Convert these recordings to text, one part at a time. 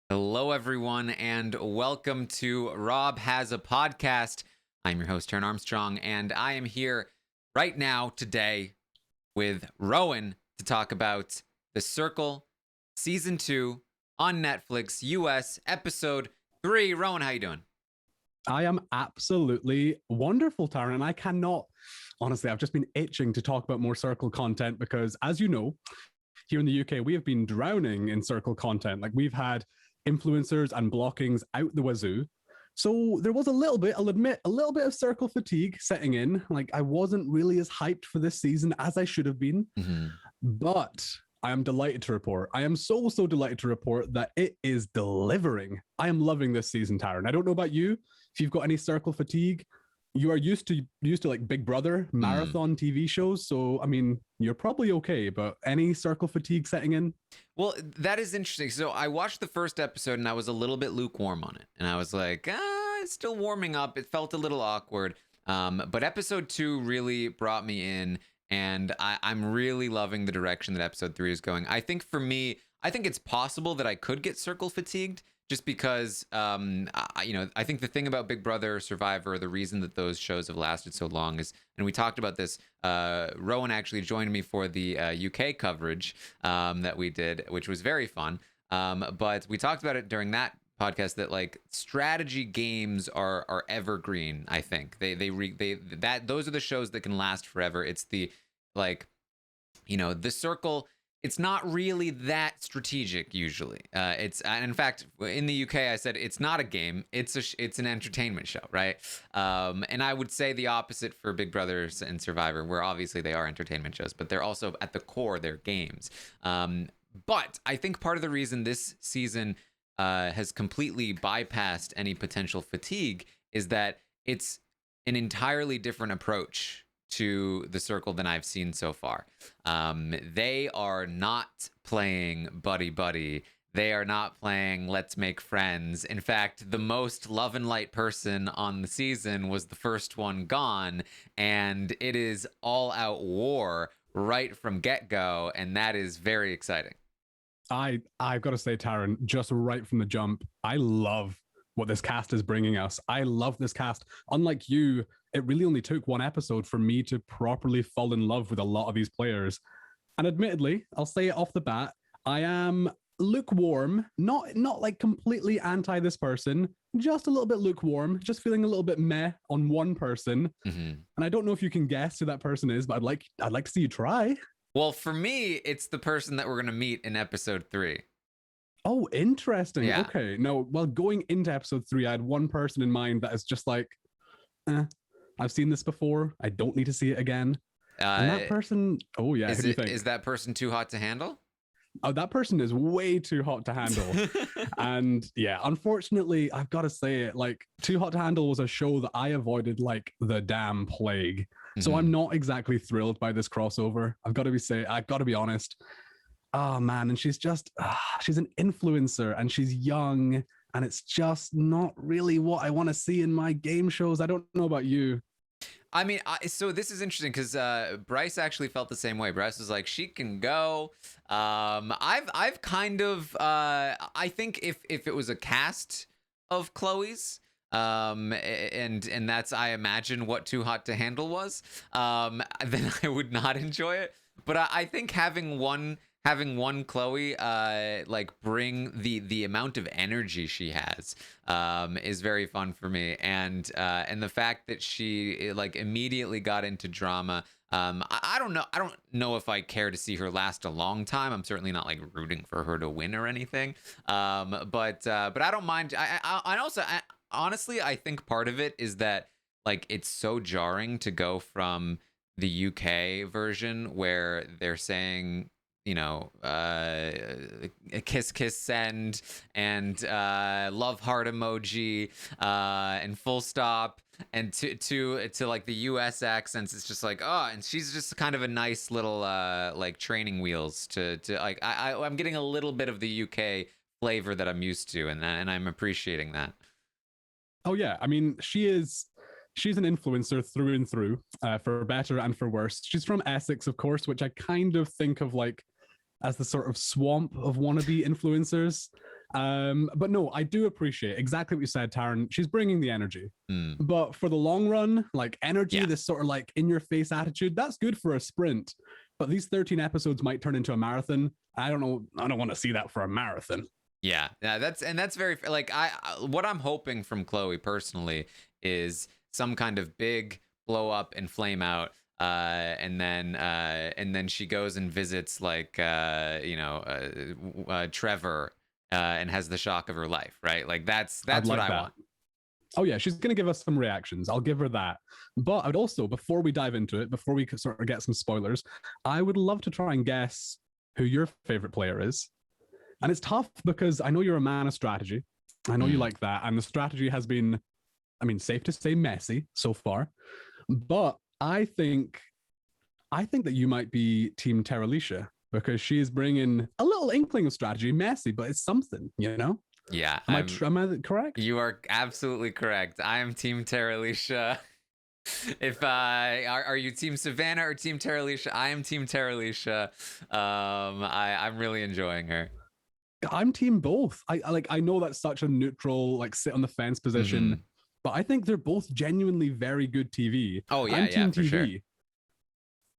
Hello, everyone, and welcome to Rob Has a Podcast. I'm your host, Taran Armstrong, and I am here right now today with Rowan to talk about The Circle, Season 2 on Netflix, US, Episode 3. Rowan, how you doing? I am absolutely wonderful, Taran. I cannot, honestly, I've just been itching to talk about more Circle content because, as you know, here in the UK, we have been drowning in Circle content. Like, we've had influencers and blockings out the wazoo. So there was a little bit, I'll admit, a little bit of Circle fatigue setting in. Like, I wasn't really as hyped for this season as I should have been. But I am delighted to report. I am so delighted to report that it is delivering. I am loving this season, Taran. I don't know about you. If you've got any Circle fatigue, you are used to like Big Brother marathon TV shows. So I mean, you're probably okay. But any Circle fatigue setting in? Well, that is interesting. So I watched the first episode and I was a little bit lukewarm on it. And I was like, it's still warming up. It felt a little awkward. But episode 2 really brought me in. And I'm really loving the direction that episode 3 is going. I think for me, I think it's possible that I could get Circle fatigued just because, I think the thing about Big Brother, Survivor, the reason that those shows have lasted so long is, and we talked about this, Rowan actually joined me for the UK coverage that we did, which was very fun. But we talked about it during that podcast that like strategy games are evergreen. I think those are the shows that can last forever. It's the the Circle. It's not really that strategic usually. And in fact, in the UK, I said it's not a game. It's an entertainment show, right? And I would say the opposite for Big Brother and Survivor, where obviously they are entertainment shows, but they're also at the core they're games. But I think part of the reason this season has completely bypassed any potential fatigue is that it's an entirely different approach to the Circle than I've seen so far. They are not playing buddy buddy. They are not playing let's make friends. In fact, the most love and light person on the season was the first one gone, and it is all out war right from get-go, and that is very exciting. I've got to say, Taran, just right from the jump, I love what this cast is bringing us. I love this cast. Unlike you, it really only took one episode for me to properly fall in love with a lot of these players. And admittedly, I'll say it off the bat, I am lukewarm, not like completely anti this person, just a little bit lukewarm, just feeling a little bit meh on one person. And I don't know if you can guess who that person is, but I'd like to see you try. Well, for me, it's the person that we're going to meet in episode 3. Oh, interesting. Yeah. Okay. No, well, going into episode 3, I had one person in mind that is just like, I've seen this before. I don't need to see it again. And that person, oh yeah, who do you think? Is that person too hot to handle? Oh, that person is way too hot to handle. And yeah, unfortunately, I've got to say it, like, Too Hot to Handle was a show that I avoided like the damn plague. So I'm not exactly thrilled by this crossover. I've got to be honest. Oh man, and she's just she's an influencer and she's young, and it's just not really what I want to see in my game shows. I don't know about you. I mean, so this is interesting because Bryce actually felt the same way. Bryce was like, she can go. I've kind of I think if it was a cast of Chloe's, and that's, I imagine, what Too Hot to Handle was, then I would not enjoy it. But I think having one Chloe like bring the amount of energy she has is very fun for me, and the fact that she like immediately got into drama. I don't know if I care to see her last a long time. I'm certainly not like rooting for her to win or anything, but I don't mind. Honestly, I think part of it is that like it's so jarring to go from the UK version where they're saying, kiss kiss send and love heart emoji and full stop, and to like the US accents. It's just like, oh, and she's just kind of a nice little like training wheels to like I'm getting a little bit of the UK flavor that I'm used to, and I'm appreciating that. Oh yeah, I mean, she's an influencer through and through, for better and for worse. She's from Essex, of course, which I kind of think of like as the sort of swamp of wannabe influencers. But no, I do appreciate exactly what you said, Taran. She's bringing the energy. Mm. But for the long run, like energy, Yeah. this sort of like in your face attitude, that's good for a sprint. But these 13 episodes might turn into a marathon. I don't know. I don't want to see that for a marathon. Yeah, that's very like what I'm hoping from Chloe personally is some kind of big blow up and flame out, and then she goes and visits like Trevor, and has the shock of her life, right? Like that's I'd what like I that. want. Oh yeah, she's going to give us some reactions. I'll give her that. But I would also, before we dive into it, before we sort of get some spoilers, I would love to try and guess who your favorite player is. And it's tough because I know you're a man of strategy. I know you like that. And the strategy has been, I mean, safe to say messy so far. But I think that you might be Team Terralisha because she is bringing a little inkling of strategy, messy, but it's something, you know? Yeah, Am I correct? You are absolutely correct. I am Team Terralisha. If are you Team Savannah or Team Terralisha? I am Team Terralisha. I'm really enjoying her. I'm team both. I know that's such a neutral, like sit on the fence position, but I think they're both genuinely very good TV. Oh yeah, I'm team for TV. sure.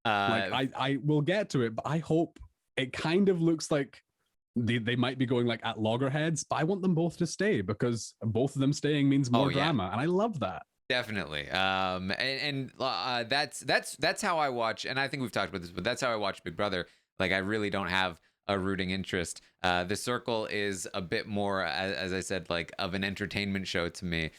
Like I will get to it, but I hope it kind of looks like they might be going like at loggerheads, but I want them both to stay because both of them staying means more drama, and I love that. Definitely. That's how I watch, and I think we've talked about this, but that's how I watch Big Brother. Like I really don't have a rooting interest. The Circle is a bit more, as I said, like of an entertainment show to me.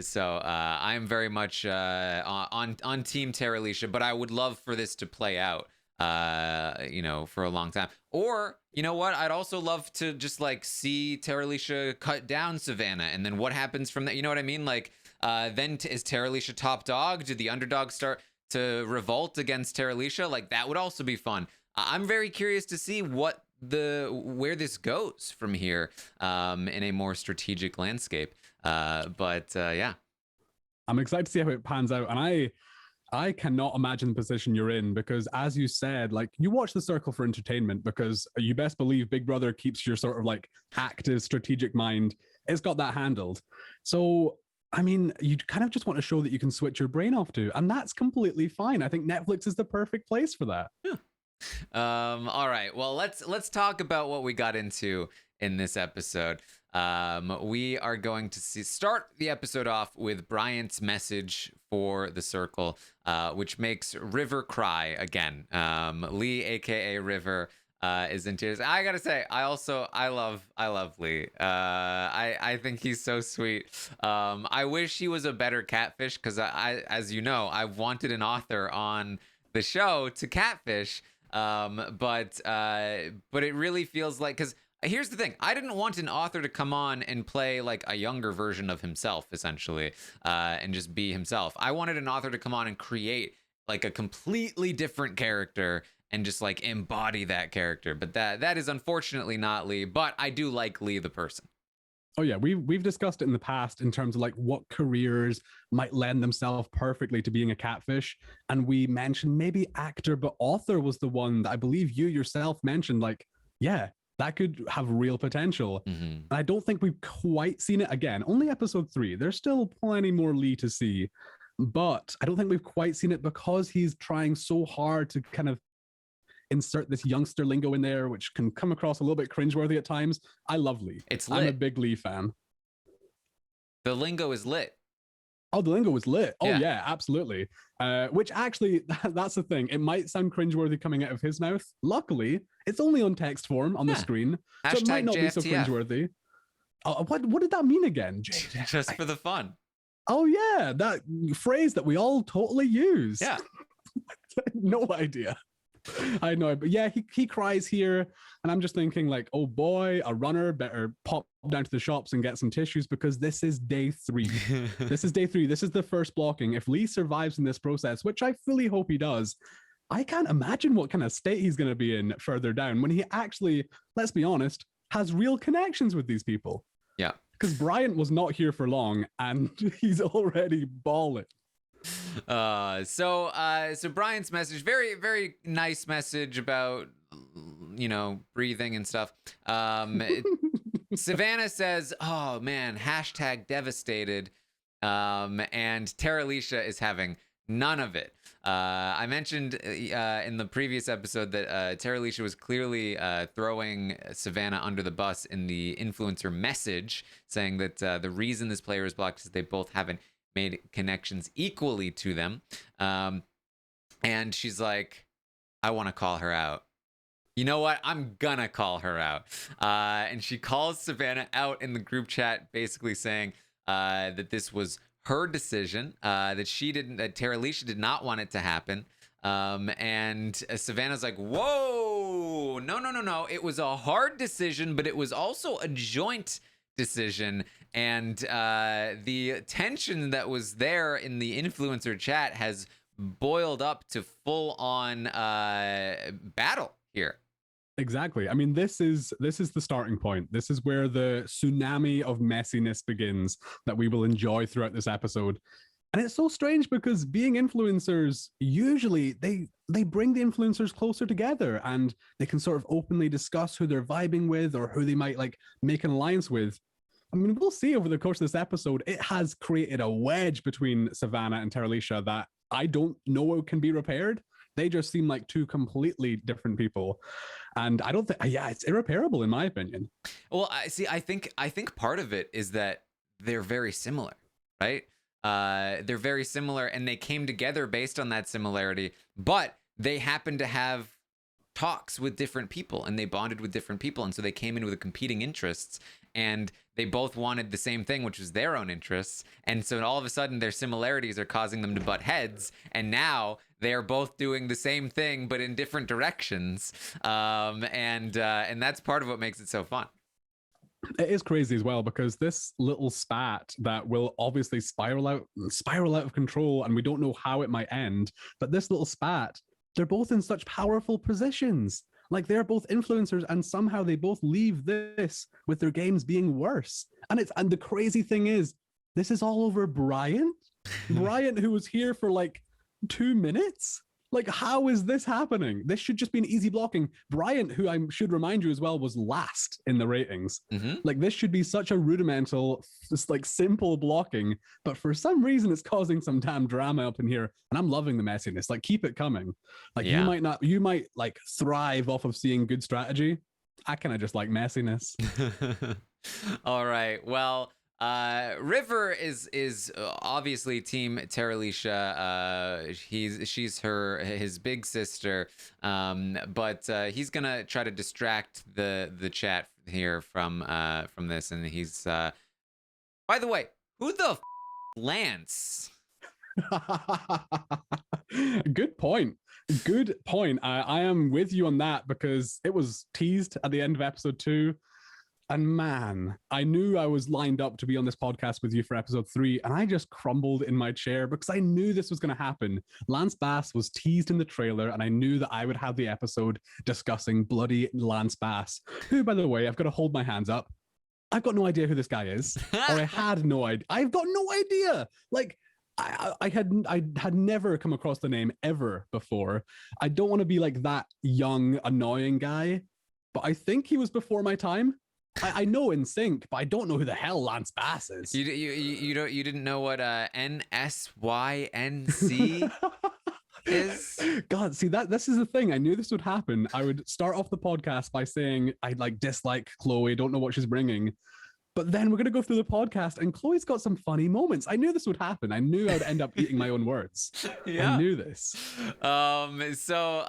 So I am very much on Team Terralisha, but I would love for this to play out, for a long time. Or you know what? I'd also love to just like see Terralisha cut down Savannah, and then what happens from that? You know what I mean? Like then is Terralisha top dog? Do the underdogs start to revolt against Terralisha? Like that would also be fun. I'm very curious to see where this goes from here, in a more strategic landscape. Yeah, I'm excited to see how it pans out, and I cannot imagine the position you're in because, as you said, like you watch The Circle for entertainment because you best believe Big Brother keeps your sort of like active strategic mind. It's got that handled. So I mean, you kind of just want a show that you can switch your brain off to, and that's completely fine. I think Netflix is the perfect place for that. Yeah. All right. Well, let's talk about what we got into in this episode. We are going to start the episode off with Bryant's message for the Circle, which makes River cry again. Lee, aka River, is in tears. I gotta say, I love Lee. I think he's so sweet. I wish he was a better catfish because as you know, I've wanted an author on the show to catfish. But it really feels like, because here's the thing, I didn't want an author to come on and play like a younger version of himself, essentially, and just be himself. I wanted an author to come on and create like a completely different character and just like embody that character. But that is unfortunately not Lee, but I do like Lee the person. Oh yeah, we've discussed it in the past in terms of like what careers might lend themselves perfectly to being a catfish, and we mentioned maybe actor, but author was the one that I believe you yourself mentioned. Like, yeah, that could have real potential. And I don't think we've quite seen it. Again, only episode 3. There's still plenty more Lee to see, but I don't think we've quite seen it because he's trying so hard to kind of insert this youngster lingo in there, which can come across a little bit cringeworthy at times. I love Lee. It's lit. I'm a big Lee fan. The lingo is lit. Oh, the lingo was lit. Oh, yeah, absolutely. Which actually, that's the thing. It might sound cringeworthy coming out of his mouth. Luckily, it's only on text form on the screen. So it might not be so cringeworthy. What did that mean again, Jade? Just for the fun. Oh, yeah. That phrase that we all totally use. Yeah. No idea. I know, but yeah, he cries here, and I'm just thinking like, oh boy, a runner better pop down to the shops and get some tissues because this is day 3. This is day 3. This is the first blocking. If Lee survives in this process, which I fully hope he does, I can't imagine what kind of state he's going to be in further down when he actually, let's be honest, has real connections with these people. Yeah. Because Bryant was not here for long, and he's already balling. So Brian's message, very, very nice message about, breathing and stuff. Savannah says, "Oh man, hashtag devastated," and Terralisha is having none of it. I mentioned in the previous episode that Terralisha was clearly throwing Savannah under the bus in the influencer message, saying that the reason this player is blocked is they both haven't made connections equally to them. And she's like, I want to call her out. You know what? I'm gonna call her out. And she calls Savannah out in the group chat, basically saying that this was her decision, that Terralisha did not want it to happen. And Savannah's like, whoa, no. It was a hard decision, but it was also a joint decision. And the tension that was there in the influencer chat has boiled up to full-on battle here. Exactly. I mean, this is the starting point. This is where the tsunami of messiness begins that we will enjoy throughout this episode. And it's so strange because being influencers, usually they bring the influencers closer together and they can sort of openly discuss who they're vibing with or who they might like make an alliance with. I mean, we'll see over the course of this episode, it has created a wedge between Savannah and Terralisha that I don't know can be repaired. They just seem like two completely different people. And I don't think, it's irreparable in my opinion. Well, I think part of it is that they're very similar, right? They're very similar and they came together based on that similarity, but they happen to have talks with different people and they bonded with different people. And so they came in with competing interests and they both wanted the same thing, which was their own interests. And so all of a sudden their similarities are causing them to butt heads. And now they are both doing the same thing, but in different directions. And that's part of what makes it so fun. It is crazy as well because this little spat that will obviously spiral out of control and we don't know how it might end. But this little spat, they're both in such powerful positions. Like they're both influencers and somehow they both leave this with their games being worse. And the crazy thing is, this is all over Bryant. Bryant, who was here for like 2 minutes. Like, how is this happening? This should just be an easy blocking. Bryant, who I should remind you as well, was last in the ratings. Mm-hmm. Like, this should be such a rudimental, just like simple blocking. But for some reason, it's causing some damn drama up in here. And I'm loving the messiness. Like, keep it coming. Like, you might like thrive off of seeing good strategy. I kind of just like messiness. All right. Well, River is obviously team Terralisha. She's his big sister. But he's gonna try to distract the chat here from this, and he's by the way, who the Lance? Good point. I am with you on that because it was teased at the end of episode 2. And man, I knew I was lined up to be on this podcast with you for episode 3, and I just crumbled in my chair because I knew this was going to happen. Lance Bass was teased in the trailer, and I knew that I would have the episode discussing bloody Lance Bass, who, by the way, I've got to hold my hands up. I've got no idea who this guy is, or I had no idea. I've got no idea. Like, I had never come across the name ever before. I don't want to be like that young, annoying guy, but I think he was before my time. I know NSYNC, but I don't know who the hell Lance Bass is. You didn't know what NSYNC is? God, see this is the thing. I knew this would happen. I would start off the podcast by saying I like dislike Chloe, don't know what she's bringing. But then we're going to go through the podcast and Chloe's got some funny moments. I knew this would happen. I knew I'd end up eating my own words. Yeah. I knew this. So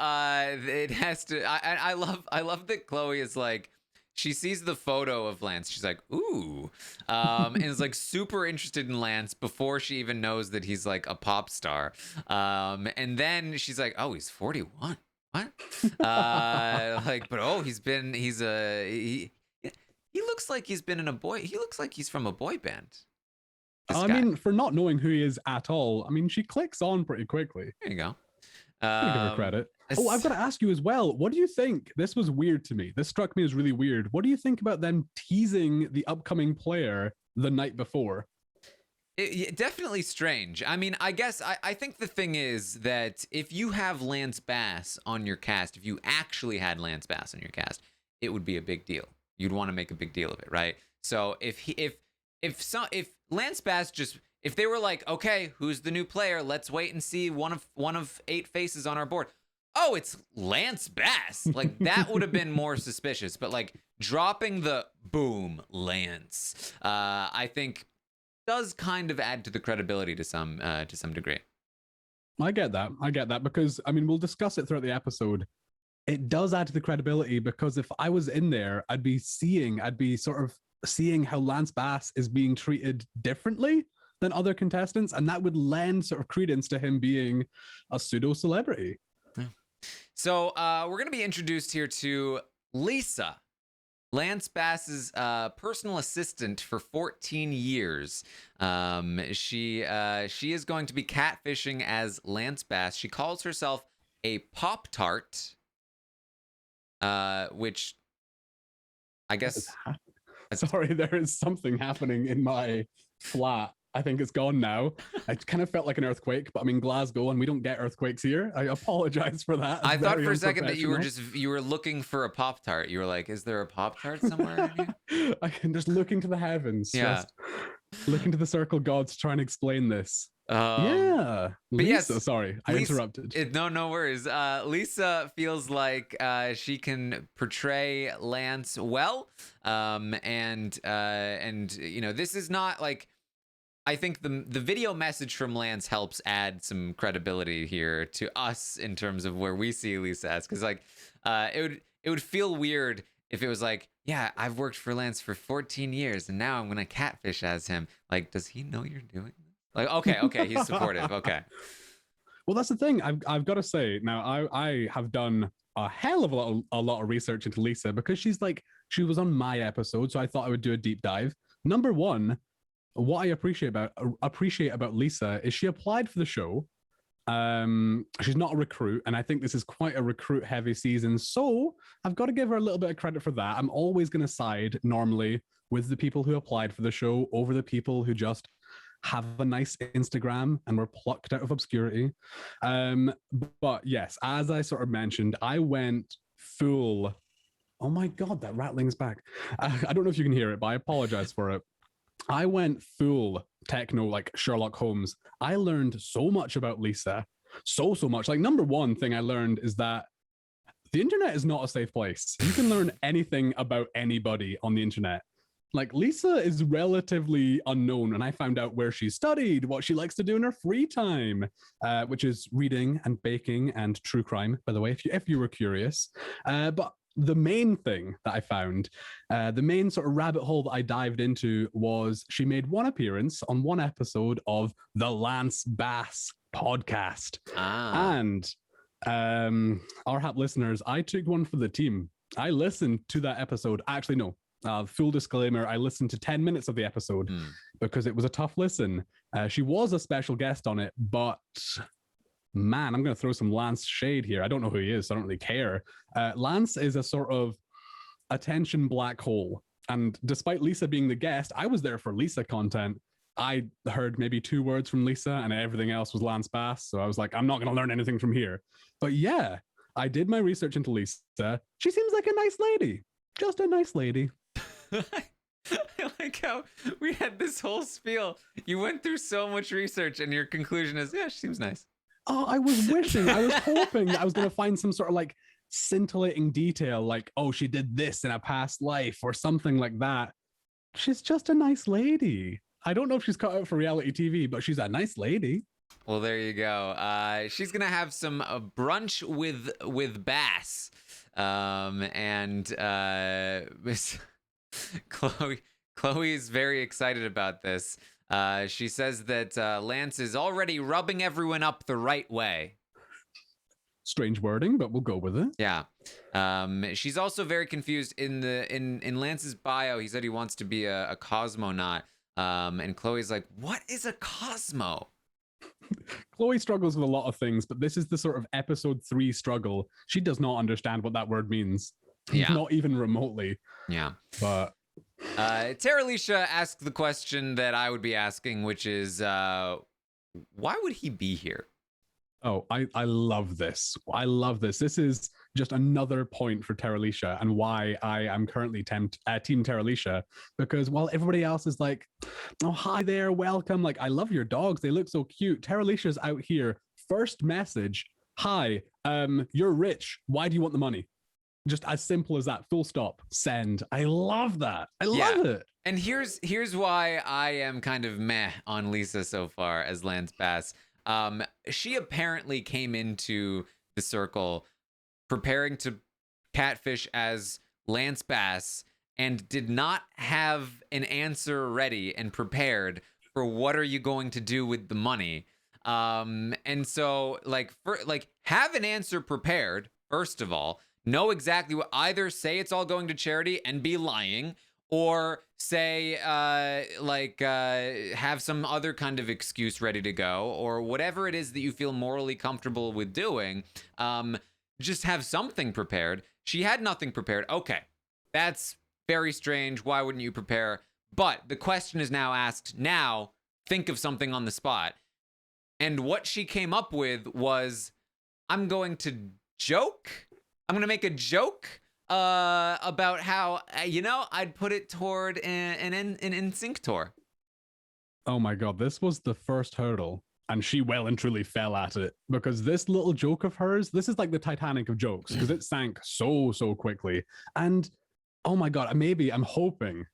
it has to, I love that Chloe is like, she sees the photo of Lance. She's like, ooh, and is like super interested in Lance before she even knows that he's like a pop star. And then she's like, oh, he's 41. What? He looks like he's been in he looks like he's from a boy band. I mean, for not knowing who he is at all, I mean, she clicks on pretty quickly. There you go. Give her credit. Oh, I've got to ask you as well. What do you think? This was weird to me. This struck me as really weird. What do you think about them teasing the upcoming player the night before? Definitely strange. I mean, I guess I think the thing is that if you have Lance Bass on your cast, if you actually had Lance Bass on your cast, it would be a big deal, you'd want to make a big deal of it, right? So if Lance Bass just, if they were like, okay, who's the new player? Let's wait and see one of 8 faces on our board. Oh, it's Lance Bass. Like, that would have been more suspicious. But like dropping the boom Lance, I think does kind of add to the credibility to some degree. I get that because, I mean, we'll discuss it throughout the episode. It does add to the credibility because if I was in there, I'd be sort of seeing how Lance Bass is being treated differently than other contestants, and that would lend sort of credence to him being a pseudo celebrity. Yeah. So we're going to be introduced here to Lisa, Lance Bass's personal assistant for 14 years. She is going to be catfishing as Lance Bass. She calls herself a Pop-Tart, which I guess... Sorry, there is something happening in my flat. I think it's gone now. I kind of felt like an earthquake, but I'm in Glasgow and we don't get earthquakes here. I apologize for that. I thought for a second that you were looking for a Pop-Tart. You were like, is there a Pop-Tart somewhere in here? I can just looking to the heavens. Yeah. Just looking to the circle gods trying to explain this. Yeah. But Lisa, yes, sorry, I interrupted. No worries. Lisa feels like she can portray Lance well. And you know, this is not like, I think the video message from Lance helps add some credibility here to us in terms of where we see Lisa as, because like it would feel weird if it was like, yeah, I've worked for Lance for 14 years and now I'm gonna catfish as him. Like, does he know you're doing this? Like, okay, he's supportive. Okay. Well, that's the thing. I've got to say now, I have done a hell of a lot of research into Lisa because she was on my episode, so I thought I would do a deep dive. Number one, what I appreciate about Lisa is she applied for the show. She's not a recruit, and I think this is quite a recruit heavy season, so I've got to give her a little bit of credit for that. I'm always going to side normally with the people who applied for the show over the people who just have a nice Instagram and were plucked out of obscurity. But yes, as I sort of mentioned, I went full. Oh my God, that rattling's back. I don't know if you can hear it, but I apologize for it. I went full techno, like Sherlock Holmes. I learned so much about Lisa. So much. Like, number one thing I learned is that the internet is not a safe place. You can learn anything about anybody on the internet. Like, Lisa is relatively unknown, and I found out where she studied, what she likes to do in her free time, which is reading and baking and true crime, by the way, if you were curious. But the main thing that I found, the main sort of rabbit hole that I dived into was she made one appearance on one episode of the Lance Bass podcast. And RHAP listeners, I took one for the team. I listened to that episode. Actually, no. Full disclaimer, I listened to 10 minutes of the episode because it was a tough listen. She was a special guest on it, but man, I'm going to throw some Lance shade here. I don't know who he is, so I don't really care. Lance is a sort of attention black hole. And despite Lisa being the guest, I was there for Lisa content. I heard maybe 2 words from Lisa and everything else was Lance Bass. So I was like, I'm not going to learn anything from here. But yeah, I did my research into Lisa. She seems like a nice lady. Just a nice lady. I like how we had this whole spiel. You went through so much research and your conclusion is, yeah, she seems nice. Oh, I was hoping that I was going to find some sort of like scintillating detail, like, oh, she did this in a past life or something like that. She's just a nice lady. I don't know if she's cut out for reality TV, but she's a nice lady. Well, there you go. She's going to have some brunch with Bass. Miss Chloe's very excited about this. She says that Lance is already rubbing everyone up the right way. Strange wording, but we'll go with it. Yeah. She's also very confused. In Lance's bio, he said he wants to be a cosmonaut. And Chloe's like, what is a cosmo? Chloe struggles with a lot of things, but this is the sort of episode 3 struggle. She does not understand what that word means. Yeah. Not even remotely. Yeah. But Tara Alicia asked the question that I would be asking, which is, why would he be here? Oh, I love this. I love this. This is just another point for Terralisha and why I am currently team Terralisha, because while everybody else is like, oh, hi there, welcome, like, I love your dogs, they look so cute, Terralisha's out here, first message, hi, you're rich, why do you want the money? Just as simple as that, full stop, send. I love that. I love it. And here's why I am kind of meh on Lisa so far as Lance Bass. She apparently came into the circle preparing to catfish as Lance Bass and did not have an answer ready and prepared for what are you going to do with the money. And so have an answer prepared, first of all, know exactly what, either say it's all going to charity and be lying, or say have some other kind of excuse ready to go, or whatever it is that you feel morally comfortable with doing. Just have something prepared. She had nothing prepared. Okay, that's very strange. Why wouldn't you prepare? But the question is now asked. Now think of something on the spot. And what she came up with was, I'm going to joke. I'm going to make a joke about how, I'd put it toward an NSYNC tour. Oh my God, this was the first hurdle. And she well and truly fell at it, because this little joke of hers, this is like the Titanic of jokes, because it sank so quickly. And oh my God, maybe I'm hoping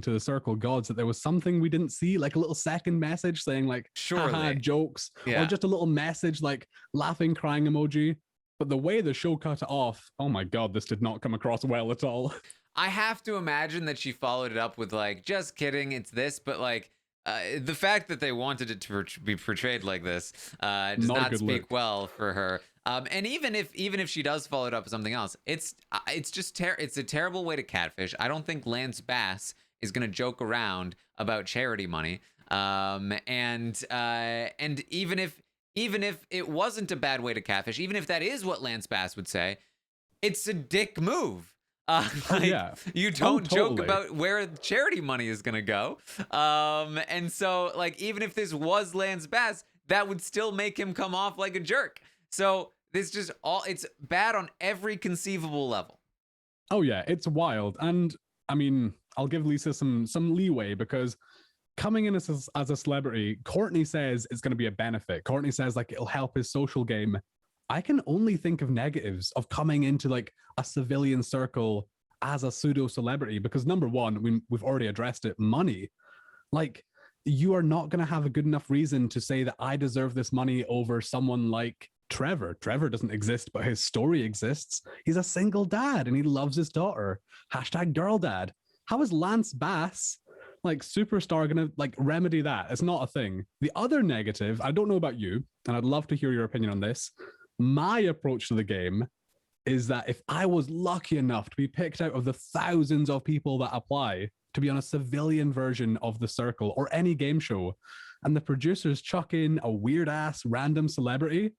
to the circle gods that there was something we didn't see, like a little second message saying like, haha, jokes, or just a little message like laughing, crying emoji. But the way the show cut it off, oh my God, this did not come across well at all. I have to imagine that she followed it up with like, just kidding, it's this, but like, the fact that they wanted it to be portrayed like this does not speak well for her. And even if she does follow it up with something else, it's a terrible way to catfish. I don't think Lance Bass is going to joke around about charity money. And even if it wasn't a bad way to catfish, even if that is what Lance Bass would say, it's a dick move. You don't joke about where charity money is gonna go, and so like even if this was Lance Bass, that would still make him come off like a jerk. So this just it's bad on every conceivable level. Oh yeah, it's wild. And I mean, I'll give Lisa some leeway, because coming in as a celebrity, Courtney says it's going to be a benefit. Courtney says like it'll help his social game. I can only think of negatives of coming into like a civilian circle as a pseudo celebrity, because number one, we've already addressed it, money. Like, you are not going to have a good enough reason to say that I deserve this money over someone like Trevor. Trevor doesn't exist, but his story exists. He's a single dad and he loves his daughter. #girldad. How is Lance Bass, like superstar, gonna like remedy that? It's not a thing. The other negative, I don't know about you, and I'd love to hear your opinion on this. My approach to the game is that if I was lucky enough to be picked out of the thousands of people that apply to be on a civilian version of the circle or any game show, and the producers chuck in a weird ass random celebrity,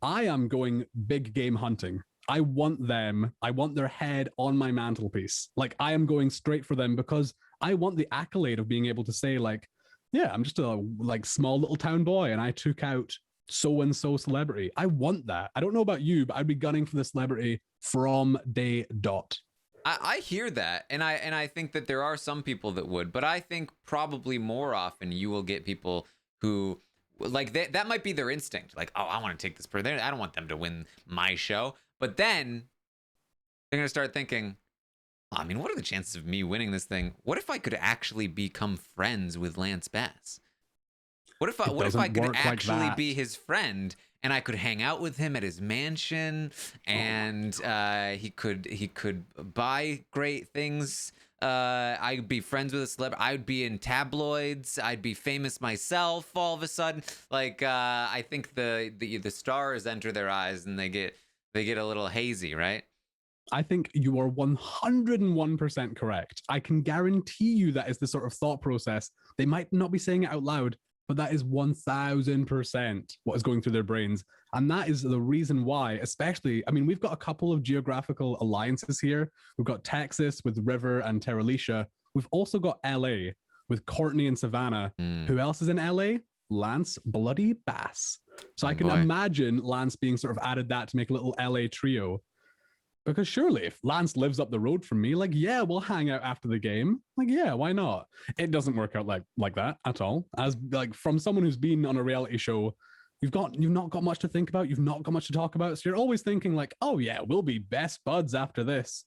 I am going big game hunting. I want their head on my mantelpiece. Like, I am going straight for them, because I want the accolade of being able to say like, yeah, I'm just a like small little town boy and I took out so-and-so celebrity. I want that. I don't know about you, but I'd be gunning for the celebrity from day dot. I hear that, and I think that there are some people that would, but I think probably more often you will get people who like that might be their instinct. Like, oh, I want to take this person. I don't want them to win my show. But then they're gonna start thinking, I mean, what are the chances of me winning this thing? What if I could actually become friends with Lance Bass? What if I could actually be his friend, and I could hang out with him at his mansion, and he could buy great things. I'd be friends with a celebrity. I'd be in tabloids. I'd be famous myself all of a sudden. Like, I think the stars enter their eyes and they get a little hazy, right? I think you are 101% correct. I can guarantee you that is the sort of thought process. They might not be saying it out loud, but that is 1000% what is going through their brains. And that is the reason why, especially, I mean, we've got a couple of geographical alliances here. We've got Texas with River and Terralisha. We've also got LA with Courtney and Savannah. Who else is in LA? Lance Bloody Bass. So I can imagine Lance being sort of added that to make a little LA trio. Because surely if Lance lives up the road from me, like, yeah, we'll hang out after the game. Like, yeah, why not? It doesn't work out like that at all. As like from someone who's been on a reality show, you've not got much to think about, you've not got much to talk about. So you're always thinking like, oh yeah, we'll be best buds after this.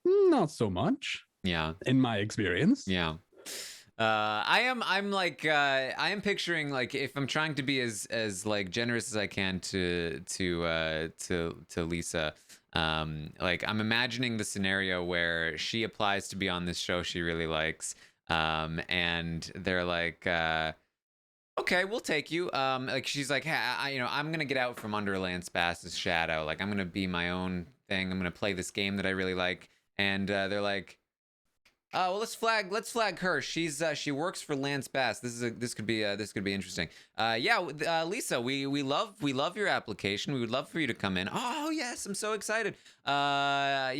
Not so much. Yeah. In my experience. Yeah. I am picturing, like, if I'm trying to be as like generous as I can to Lisa, like, I'm imagining the scenario where she applies to be on this show she really likes, and they're like, okay, we'll take you. Like, she's like, hey, I'm gonna get out from under Lance Bass's shadow. Like, I'm gonna be my own thing. I'm gonna play this game that I really like. And they're like, oh, well, let's flag her. She works for Lance Bass. This could be interesting. Lisa, we love your application. We would love for you to come in. Oh yes, I'm so excited. We're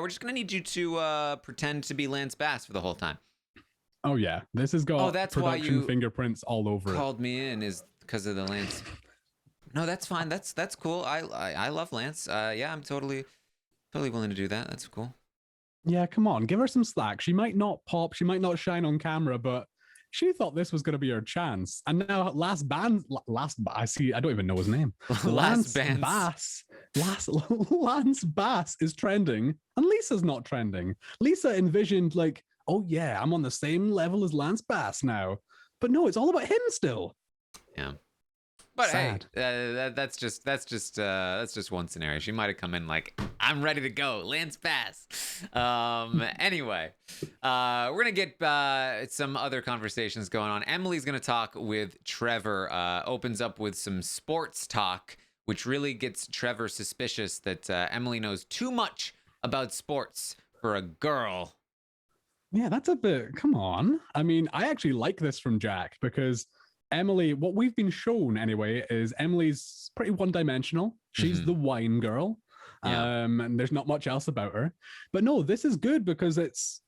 just gonna need you to pretend to be Lance Bass for the whole time. Oh yeah, this has got that's production why you fingerprints all over called me in, is because of the Lance. No, that's fine. That's cool. I love Lance. I'm totally willing to do that. That's cool. Yeah, come on, give her some slack. She might not pop, she might not shine on camera, but she thought this was going to be her chance. And now I don't even know his name. Lance Bass is trending, and Lisa's not trending. Lisa envisioned like, oh yeah, I'm on the same level as Lance Bass now. But no, it's all about him still. Yeah. But sad. Hey, that's just one scenario. She might have come in like, I'm ready to go, Lance Bass. Anyway, we're gonna get some other conversations going on. Emily's gonna talk with Trevor. Opens up with some sports talk, which really gets Trevor suspicious that Emily knows too much about sports for a girl. Yeah, that's a bit. Come on. I mean, I actually like this from Jack because Emily, what we've been shown anyway, is Emily's pretty one-dimensional. She's the wine girl. Yeah. And there's not much else about her. But no, this is good because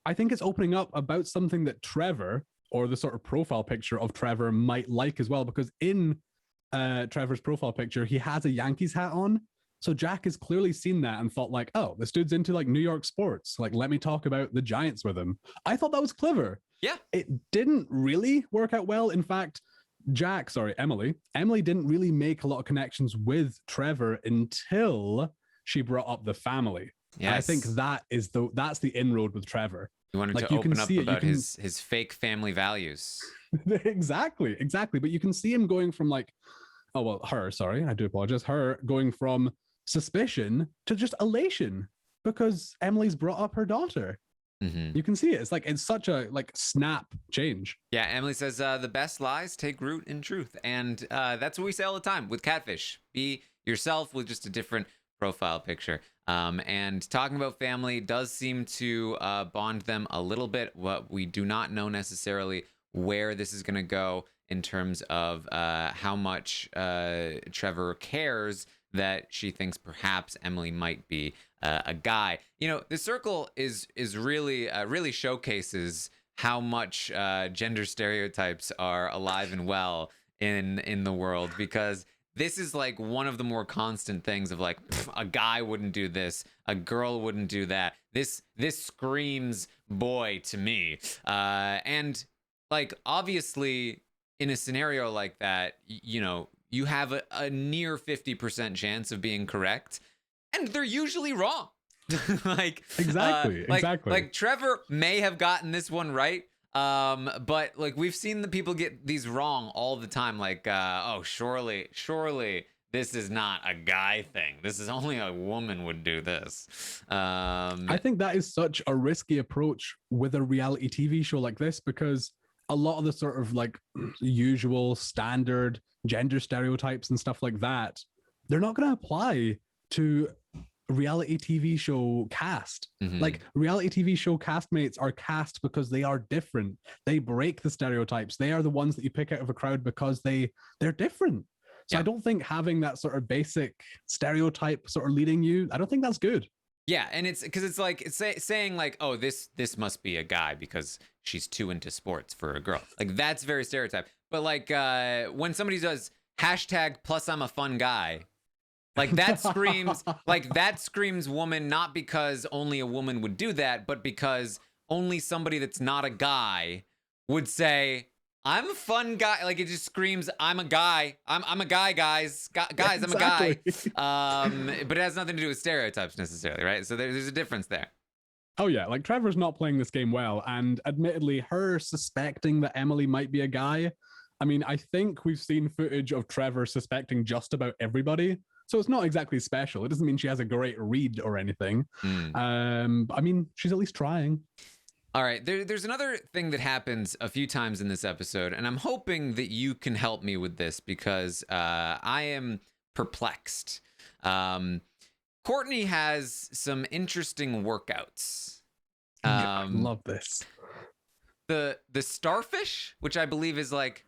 I think it's opening up about something that Trevor, or the sort of profile picture of Trevor, might like as well. Because in Trevor's profile picture, he has a Yankees hat on. So Jack has clearly seen that and thought like, oh, this dude's into like New York sports. Like, let me talk about the Giants with him. I thought that was clever. Yeah. It didn't really work out well. In fact, Emily didn't really make a lot of connections with Trevor until she brought up the family. Yes. I think that's the inroad with Trevor. You wanted to open up about his fake family values. Exactly. But you can see him going from like, I do apologize. Her going from suspicion to just elation because Emily's brought up her daughter. Mm-hmm. You can see it. It's such a snap change. Yeah, Emily says the best lies take root in truth, and that's what we say all the time with catfish. Be yourself with just a different profile picture. And talking about family does seem to bond them a little bit. What we do not know necessarily where this is going to go in terms of how much Trevor cares that she thinks perhaps Emily might be a guy. You know, the Circle is really showcases how much gender stereotypes are alive and well in the world, because this is like one of the more constant things of like, a guy wouldn't do this, a girl wouldn't do that. This screams boy to me. And like, obviously in a scenario like that, you know, you have a near 50% chance of being correct, and they're usually wrong. Exactly. Like Trevor may have gotten this one right, but like we've seen the people get these wrong all the time. Like, surely this is not a guy thing. This is only a woman would do this. I think that is such a risky approach with a reality TV show like this, because a lot of the sort of like usual standard gender stereotypes and stuff like that, they're not going to apply to reality TV show cast. Mm-hmm. Like, reality TV show castmates are cast because they are different. They break the stereotypes. They are the ones that you pick out of a crowd because they're different. So yeah. I don't think having that sort of basic stereotype sort of leading you, I don't think that's good. Yeah, and it's because it's like saying like, oh, this must be a guy because she's too into sports for a girl. Like, that's very stereotype. But like when somebody does # plus I'm a fun guy, Like that screams woman, not because only a woman would do that, but because only somebody that's not a guy would say, I'm a fun guy. Like it just screams, I'm a guy. I'm a guy, guys. Guys, I'm a guy. But it has nothing to do with stereotypes necessarily, right? So there's a difference there. Oh yeah, like Trevor's not playing this game well, and admittedly, her suspecting that Emily might be a guy. I mean, I think we've seen footage of Trevor suspecting just about everybody, so it's not exactly special. It doesn't mean she has a great read or anything. I mean, she's at least trying. All right, there's another thing that happens a few times in this episode, and I'm hoping that you can help me with this because I am perplexed. Courtney has some interesting workouts. I love this. The starfish, which I believe is like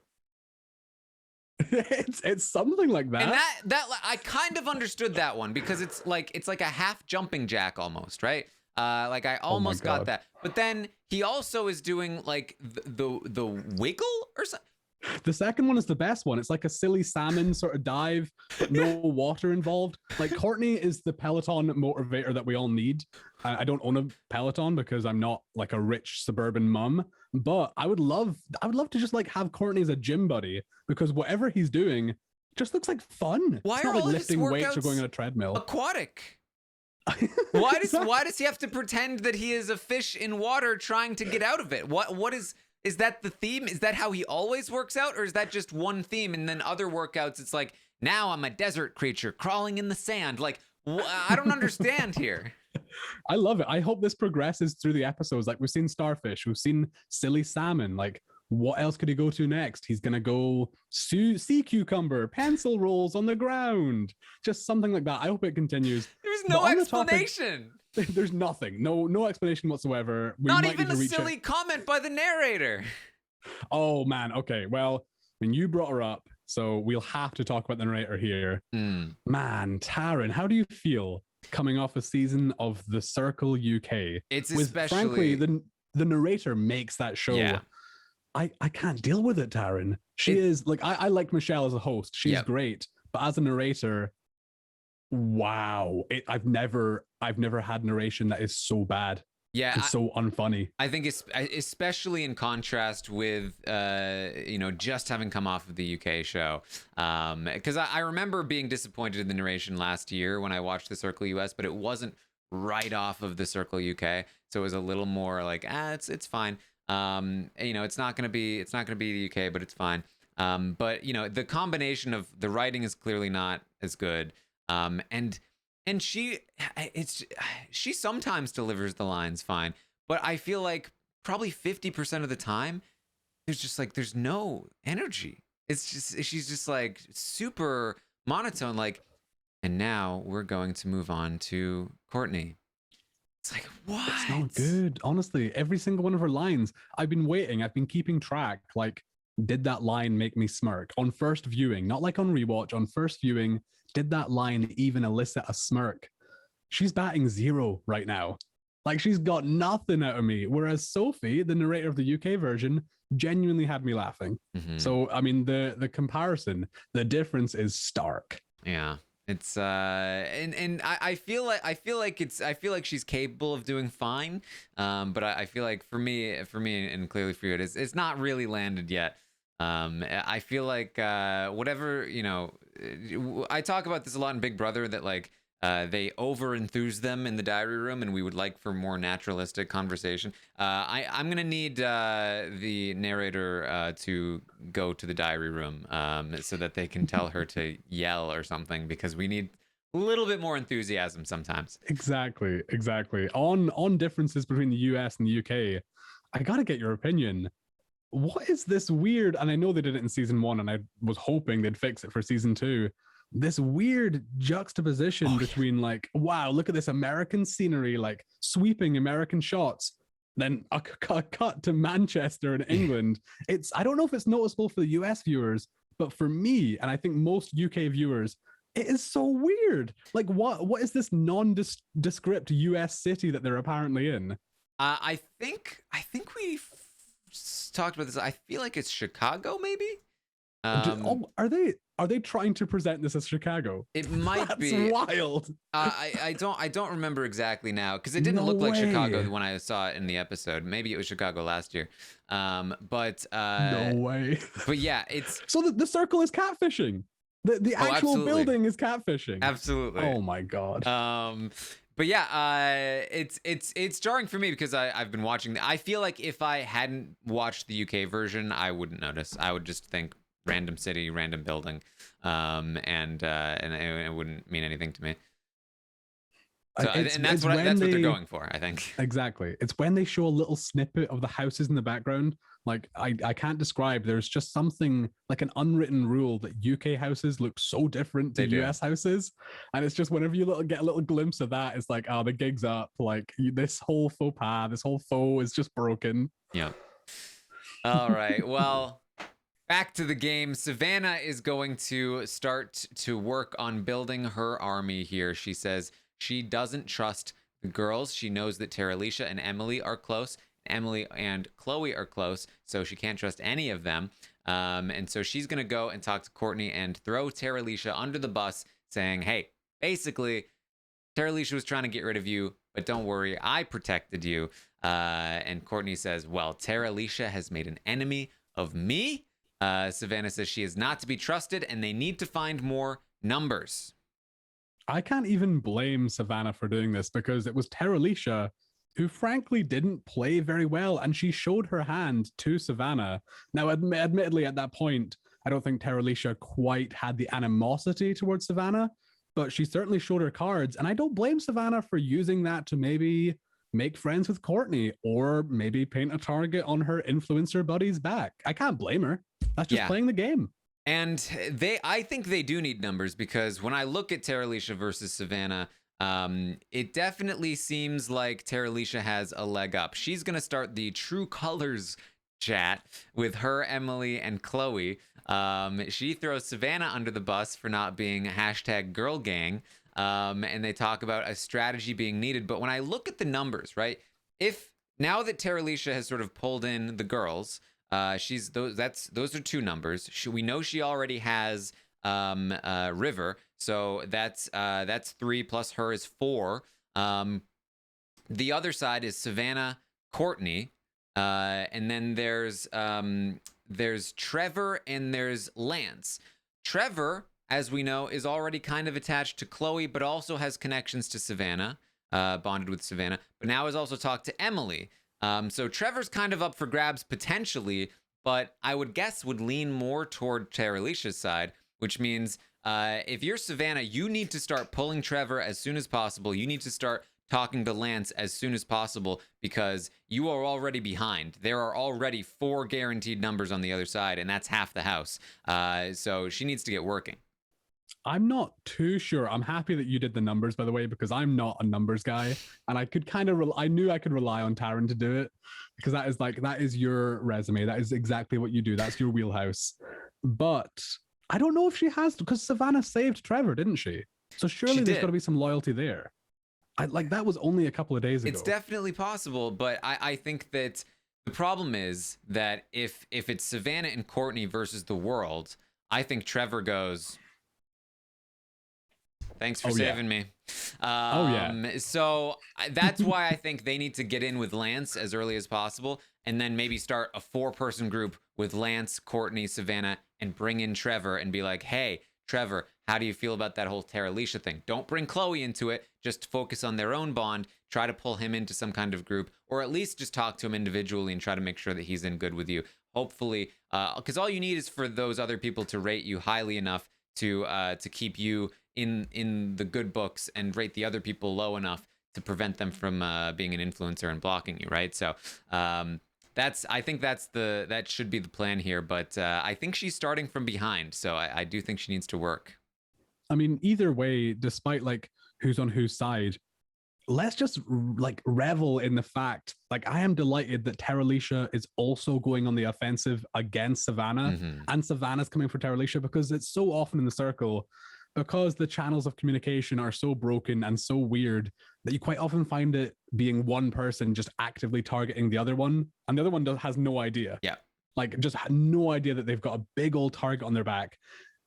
it's something like that. And that I kind of understood that one because it's like a half jumping jack almost, right? Like I almost got that. But then he also is doing like the wiggle or something. The second one is the best one. It's like a silly salmon sort of dive, but no water involved. Like Courtney is the Peloton motivator that we all need. I don't own a Peloton because I'm not like a rich suburban mum, but I would love to just like have Courtney as a gym buddy because whatever he's doing just looks like fun. Why it's are not like all lifting his weights or workouts going on a treadmill. Aquatic? Why does he have to pretend that he is a fish in water trying to get out of it? What is that the theme? Is that how he always works out, or is that just one theme and then other workouts it's like, now I'm a desert creature crawling in the sand? Like I don't understand here. I love it. I hope this progresses through the episodes. Like we've seen starfish, we've seen silly salmon. Like what else could he go to next? He's gonna go sea cucumber, pencil rolls on the ground, just something like that. I hope it continues. There's no explanation. There's nothing. No explanation whatsoever. Not even a silly comment by the narrator. Oh man. Okay. Well, when you brought her up, so we'll have to talk about the narrator here. Man, Taran, how do you feel coming off a season of the Circle UK? It's frankly, the narrator makes that show. Yeah. I can't deal with it, Taran. She is like I like Michelle as a host. She's great, but as a narrator, wow. I've never had narration that is so bad. Yeah, it's so unfunny. I think it's especially in contrast with just having come off of the UK show, because I remember being disappointed in the narration last year when I watched the Circle US, but it wasn't right off of the Circle UK, so it was a little more like it's fine. It's not gonna be the UK, but it's fine. But the combination of the writing is clearly not as good, and she sometimes delivers the lines fine, but I feel like probably 50% of the time there's no energy. She's just like super monotone, like, and now we're going to move on to Courtney. It's like, what? It's not good. Honestly, every single one of her lines, I've been keeping track. Like, did that line make me smirk on first viewing? Not like on rewatch, on first viewing. Did that line even elicit a smirk? She's batting 0 right now. Like, she's got nothing out of me. Whereas Sophie, the narrator of the UK version, genuinely had me laughing. So, I mean, the comparison, the difference is stark. Yeah. It's and I feel like she's capable of doing fine, but I feel like for me and clearly for you, it's not really landed yet. I feel like whatever, I talk about this a lot in Big Brother, that like they over enthuse them in the diary room, and we would like for more naturalistic conversation. I'm gonna need the narrator to go to the diary room so that they can tell her to yell or something, because we need a little bit more enthusiasm sometimes. Exactly. On differences between the US and the UK, I gotta get your opinion. What is this weird? And I know they did it in season 1, and I was hoping they'd fix it for season 2. This weird juxtaposition between like, wow, look at this American scenery, like sweeping American shots, then a cut to Manchester in England. I don't know if it's noticeable for the US viewers, but for me, and I think most UK viewers, it is so weird. Like, what is this nondescript US city that they're apparently in? I think we talked about this. I feel like it's Chicago, maybe. Are they trying to present this as Chicago? It might That's be wild. I don't remember exactly now because it didn't No look like Chicago way. when I saw it in the episode. Maybe it was Chicago last year. But No way. but yeah, it's So the circle is catfishing. The oh, actual absolutely. building is catfishing. Absolutely. Oh my god. But yeah, it's jarring for me because I've been watching. I feel like if I hadn't watched the UK version, I wouldn't notice. I would just think random city, random building, and it wouldn't mean anything to me. So, and that's what they're going for, I think. Exactly. It's when they show a little snippet of the houses in the background. Like I can't describe. There's just something like an unwritten rule that UK houses look so different to US houses, and it's just whenever you get a little glimpse of that, it's like, oh, the gig's up. Like this whole faux pas, this whole faux is just broken. Yeah. All right. Well. Back to the game. Savannah is going to start to work on building her army here. She says she doesn't trust the girls. She knows that Terralisha and Emily are close. Emily and Chloe are close, so she can't trust any of them. And so she's going to go and talk to Courtney and throw Terralisha under the bus, saying, hey, basically, Terralisha was trying to get rid of you, but don't worry, I protected you. And Courtney says, well, Terralisha has made an enemy of me. Savannah says she is not to be trusted and they need to find more numbers. I can't even blame Savannah for doing this because it was Terralisha who frankly didn't play very well, and she showed her hand to Savannah. Now, admittedly, at that point, I don't think Terralisha quite had the animosity towards Savannah, but she certainly showed her cards, and I don't blame Savannah for using that to maybe make friends with Courtney or maybe paint a target on her influencer buddy's back. I can't blame her. That's just playing the game. And I think they do need numbers because when I look at Terralisha versus Savannah, it definitely seems like Terralisha has a leg up. She's going to start the True Colors chat with her, Emily, and Chloe. She throws Savannah under the bus for not being #girl gang. And they talk about a strategy being needed. But when I look at the numbers, right, if now that Terralisha has sort of pulled in the girls, those are 2 numbers. We know she already has River, so that's 3 plus her is 4. The other side is Savannah, Courtney, and then there's Trevor and there's Lance. Trevor, as we know, is already kind of attached to Chloe, but also has connections to Savannah, bonded with Savannah, but now has also talked to Emily. So Trevor's kind of up for grabs potentially, but I would guess would lean more toward Terralisha's side, which means if you're Savannah, you need to start pulling Trevor as soon as possible. You need to start talking to Lance as soon as possible because you are already behind. There are already 4 guaranteed numbers on the other side, and that's half the house. So she needs to get working. I'm not too sure. I'm happy that you did the numbers, by the way, because I'm not a numbers guy, and I could kind of I knew I could rely on Taran to do it because that is your resume. That is exactly what you do. That's your wheelhouse. But I don't know if she has, because Savannah saved Trevor, didn't she? So surely there's got to be some loyalty there. That was only a couple of days ago. It's definitely possible, but I think that the problem is that if it's Savannah and Courtney versus the world, I think Trevor goes, thanks for saving me. So that's why I think they need to get in with Lance as early as possible and then maybe start a 4-person group with Lance, Courtney, Savannah, and bring in Trevor and be like, hey, Trevor, how do you feel about that whole Terralisha thing? Don't bring Chloe into it. Just focus on their own bond. Try to pull him into some kind of group, or at least just talk to him individually and try to make sure that he's in good with you. Hopefully, because all you need is for those other people to rate you highly enough to keep you in the good books and rate the other people low enough to prevent them from being an influencer and blocking you, right? So I think that should be the plan here. But I think she's starting from behind, so I do think she needs to work. I mean, either way, despite who's on whose side, let's just revel in the fact, I am delighted that Terralisha is also going on the offensive against Savannah, and Savannah's coming for Terralisha, because it's so often in the circle, because the channels of communication are so broken and so weird, that you quite often find it being one person just actively targeting the other one, and the other one has no idea. Yeah. like just had no idea that they've got a big old target on their back.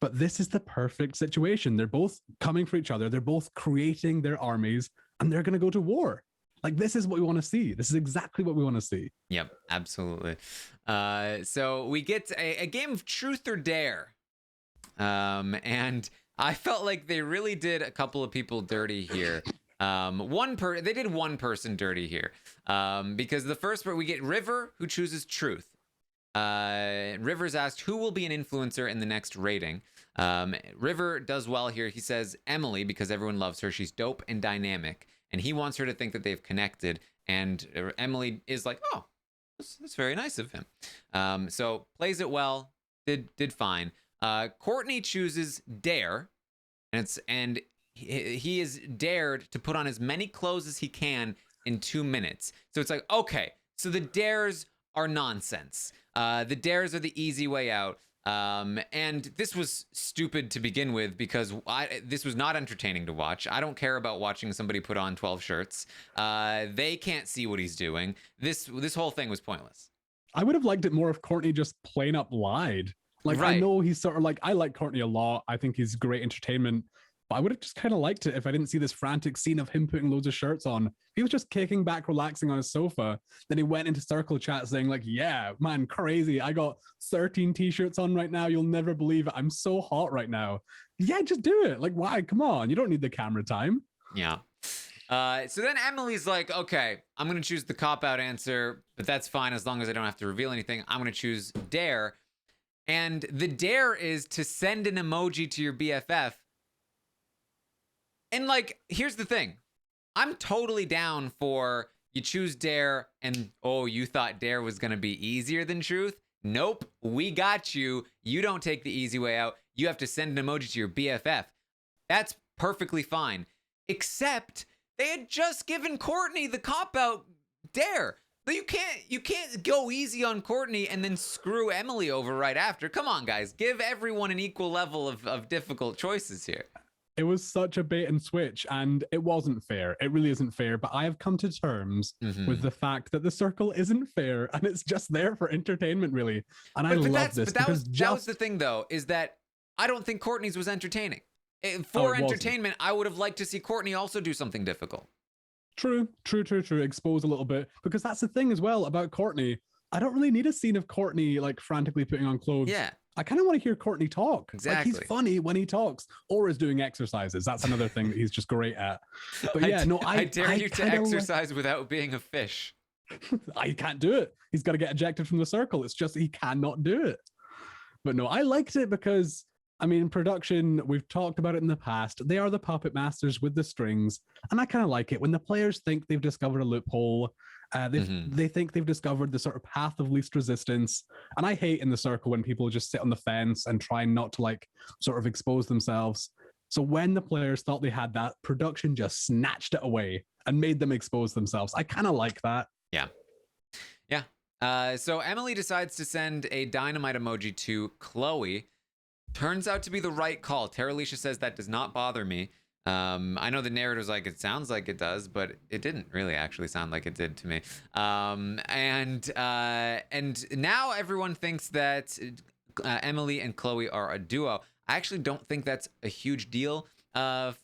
But this is the perfect situation. They're both coming for each other. They're both creating their armies, and they're going to go to war. Like, this is what we want to see. This is exactly what we want to see. Yep, absolutely. So we get a game of truth or dare. And I felt like they really did a couple of people dirty here. They did one person dirty here. Because the first part, we get River, who chooses truth. River's asked who will be an influencer in the next rating. River does well here. He says Emily, because everyone loves her. She's dope and dynamic. And he wants her to think that they've connected. And Emily is like, oh, that's very nice of him. So plays it well. Did fine. Courtney chooses dare. And he is dared to put on as many clothes as he can in 2 minutes. So it's like, okay, so the dares are nonsense. The dares are the easy way out. And this was stupid to begin with because this was not entertaining to watch. I don't care about watching somebody put on 12 shirts. They can't see what he's doing. This whole thing was pointless. I would have liked it more if Courtney just plain up lied. Like, right. I know he's sort of like, I like Courtney a lot. I think he's great entertainment. But I would have just kind of liked it if I didn't see this frantic scene of him putting loads of shirts on. He was just kicking back, relaxing on his sofa. Then he went into circle chat saying like, yeah, man, crazy. I got 13 t-shirts on right now. You'll never believe it. I'm so hot right now. Yeah, just do it. Like, why? Come on. You don't need the camera time. Yeah. So then Emily's like, okay, I'm going to choose the cop-out answer, but that's fine as long as I don't have to reveal anything. I'm going to choose dare. And the dare is to send an emoji to your BFF. And like, here's the thing. I'm totally down for you choose dare and, oh, you thought dare was going to be easier than truth? Nope, we got you. You don't take the easy way out. You have to send an emoji to your BFF. That's perfectly fine. Except they had just given Courtney the cop-out dare. You can't go easy on Courtney and then screw Emily over right after. Come on, guys. Give everyone an equal level of difficult choices here. It was such a bait and switch, and it wasn't fair. It really isn't fair, but I have come to terms with the fact that the circle isn't fair, and it's just there for entertainment, really. And I love this. But that was the thing, though, is that I don't think Courtney's was entertaining. For entertainment, I would have liked to see Courtney also do something difficult. True. Expose a little bit, because that's the thing as well about Courtney. I don't really need a scene of Courtney like frantically putting on clothes. Yeah. I kind of want to hear Courtney talk. Exactly. Like, he's funny when he talks or is doing exercises. That's another thing that he's just great at. But yeah, I dare you to exercise without being a fish. I can't do it. He's got to get ejected from the circle. It's just he cannot do it. But no, I liked it because, I mean, production, we've talked about it in the past. They are the puppet masters with the strings. And I kind of like it when the players think they've discovered a loophole. They think they've discovered the sort of path of least resistance. And I hate in the circle when people just sit on the fence and try not to like sort of expose themselves. So when the players thought they had that, production just snatched it away and made them expose themselves. I kind of like that. Yeah. So Emily decides to send a dynamite emoji to Chloe. Turns out to be the right call. Tara Alicia says that does not bother me. I know the narrator's like, it sounds like it does, but it didn't really actually sound like it did to me. And now everyone thinks that Emily and Chloe are a duo. I actually don't think that's a huge deal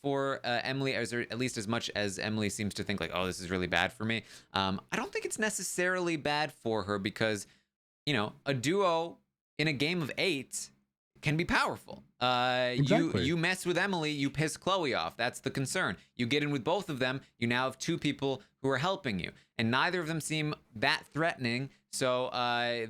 for Emily, at least as much as Emily seems to think like, oh, this is really bad for me. I don't think it's necessarily bad for her because, you know, a duo in a game of 8 can be powerful. Exactly. You mess with Emily, you piss Chloe off. That's the concern. You get in with both of them, you now have 2 people who are helping you, and neither of them seem that threatening. So I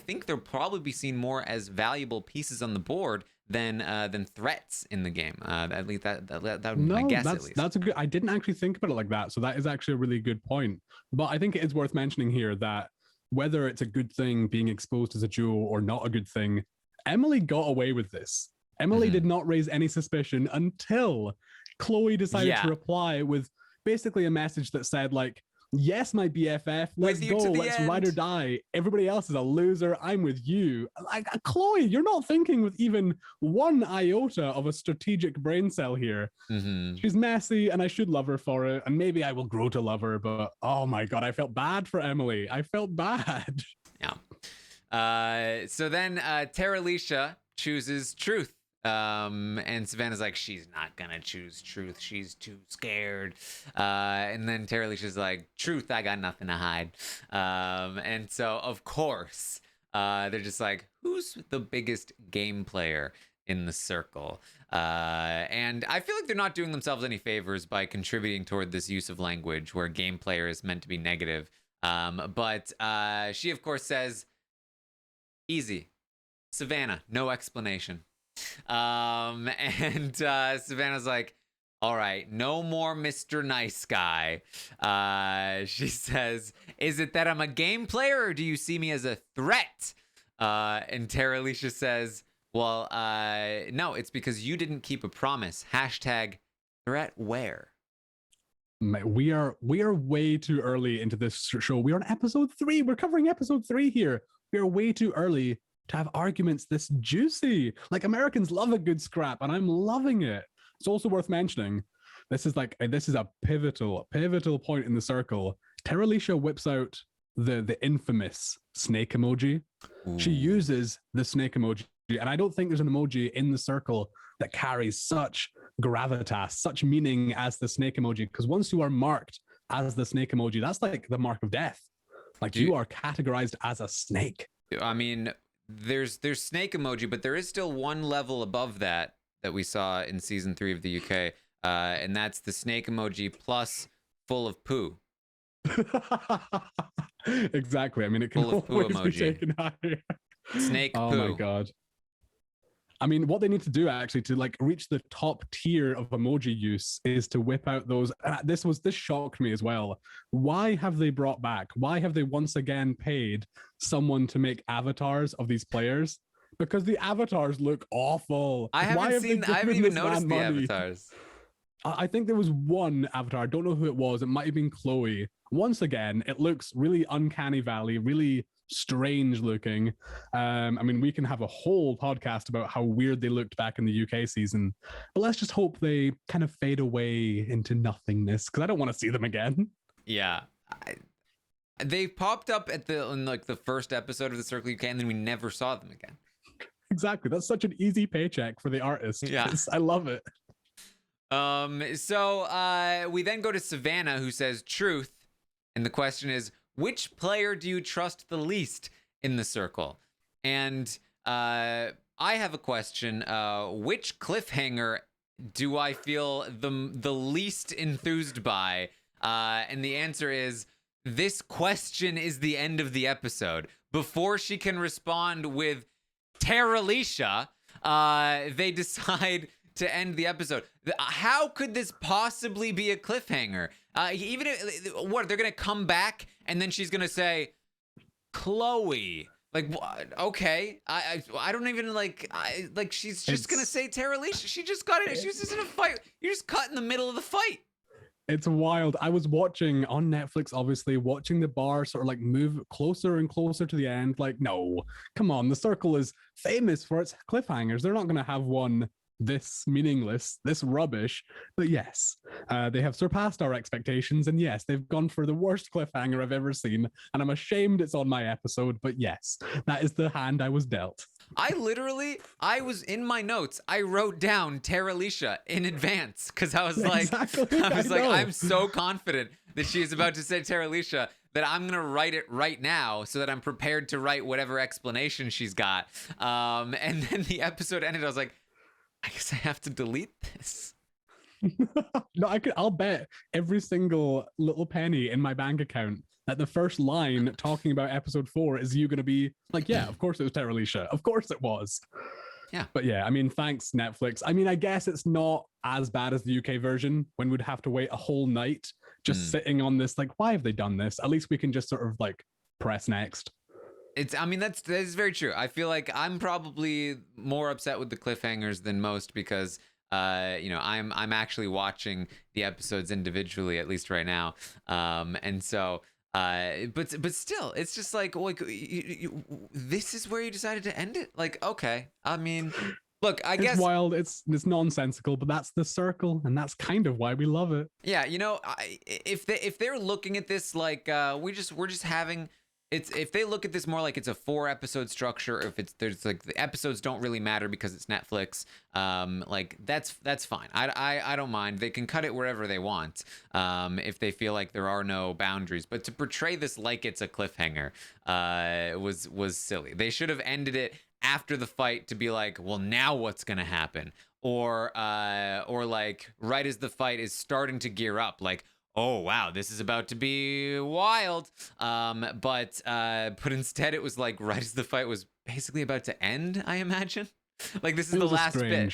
think they'll probably be seen more as valuable pieces on the board than threats in the game. At least that would be my guess. At least that's a good. I didn't actually think about it like that. So that is actually a really good point. But I think it is worth mentioning here that whether it's a good thing being exposed as a duo or not a good thing, Emily got away with this. Emily did not raise any suspicion until Chloe decided to reply with basically a message that said like, yes, my BFF, let's go, let's ride or die. Everybody else is a loser. I'm with you. Like, Chloe, you're not thinking with even one iota of a strategic brain cell here. She's messy and I should love her for it. And maybe I will grow to love her. But oh my God, I felt bad for Emily. I felt bad. Yeah. So then Tara Alicia chooses truth. And Savannah's like, she's not gonna choose truth. She's too scared. And then Tara Alicia's like, truth, I got nothing to hide. And so, of course, they're just like, who's the biggest game player in the circle? And I feel like they're not doing themselves any favors by contributing toward this use of language where game player is meant to be negative. But she, of course, says, easy. Savannah, no explanation. And Savannah's like, all right, no more Mr. Nice Guy. She says, is it that I'm a game player or do you see me as a threat? And Tara Alicia says, well, no, it's because you didn't keep a promise. Hashtag threat where? We are way too early into this show. We're on episode 3. We're covering episode 3 here. We are way too early to have arguments this juicy. Like, Americans love a good scrap, and I'm loving it. It's also worth mentioning, this is a pivotal point in the circle. Tara Alicia whips out the infamous snake emoji. Ooh. She uses the snake emoji, and I don't think there's an emoji in the circle that carries such gravitas, such meaning as the snake emoji. Because once you are marked as the snake emoji, that's like the mark of death. Like, you are categorized as a snake. I mean, there's snake emoji, but there is still one level above that we saw in season 3 of the UK, and that's the snake emoji plus full of poo. Exactly. I mean, it can full of poo always emoji. Be taken higher. Snake oh poo. Oh my god. I mean, what they need to do actually to like reach the top tier of emoji use is to whip out those. This shocked me as well. Why have they brought back? Why have they once again paid someone to make avatars of these players? Because the avatars look awful. I haven't even noticed the avatars. I think there was one avatar. I don't know who it was. It might have been Chloe. Once again, it looks really uncanny valley, really strange looking. I mean, we can have a whole podcast about how weird they looked back in the UK season, but let's just hope they kind of fade away into nothingness, because I don't want to see them again. Yeah. They popped up in like the first episode of the Circle UK, and then we never saw them again. Exactly. That's such an easy paycheck for the artist. Yeah. I love it. So we then go to Savannah, who says truth. And the question is, which player do you trust the least in the circle? And I have a question. Which cliffhanger do I feel the least enthused by? And the answer is, this question is the end of the episode. Before she can respond with Tara Alicia, they decide to end the episode. How could this possibly be a cliffhanger? Even if, what, they're gonna come back and then she's gonna say Chloe. Like, okay, I don't even like she's just gonna say Tara Alicia. She just got it. She was just in a fight. You're just cut in the middle of the fight. It's wild. I was watching on Netflix, obviously, watching the bar sort of like move closer and closer to the end. Like, no, come on. The circle is famous for its cliffhangers. They're not going to have one this meaningless, this rubbish. But yes, they have surpassed our expectations. And yes, they've gone for the worst cliffhanger I've ever seen. And I'm ashamed it's on my episode. But yes, that is the hand I was dealt. I was in my notes. I wrote down Tara Alicia in advance because I was like, exactly. I'm so confident that she is about to say Tara Alicia that I'm gonna write it right now so that I'm prepared to write whatever explanation she's got. And then the episode ended. I was like, I guess I have to delete this. No, I'll bet every single little penny in my bank account that the first line talking about episode 4 is you going to be like, yeah, of course it was Tara Alicia. Of course it was. Yeah. But yeah, I mean, thanks, Netflix. I mean, I guess it's not as bad as the UK version when we'd have to wait a whole night just sitting on this. Like, why have they done this? At least we can just sort of like press next. That is very true. I feel like I'm probably more upset with the cliffhangers than most because I'm actually watching the episodes individually, at least right now. And so but still, it's just like this is where you decided to end it. Like, okay, I mean, look, I guess it's wild. It's nonsensical, but that's the circle, and that's kind of why we love it. Yeah, if they're looking at this like we're just having it's if they look at this more like it's a 4-episode structure, if it's there's like the episodes don't really matter because it's Netflix, like that's fine. I don't mind. They can cut it wherever they want, if they feel like there are no boundaries. But to portray this like it's a cliffhanger, was silly. They should have ended it after the fight to be like, well, now what's gonna happen? Or like right as the fight is starting to gear up, like, oh wow, this is about to be wild. But instead it was like right as the fight was basically about to end, I imagine. Like this is the last bit.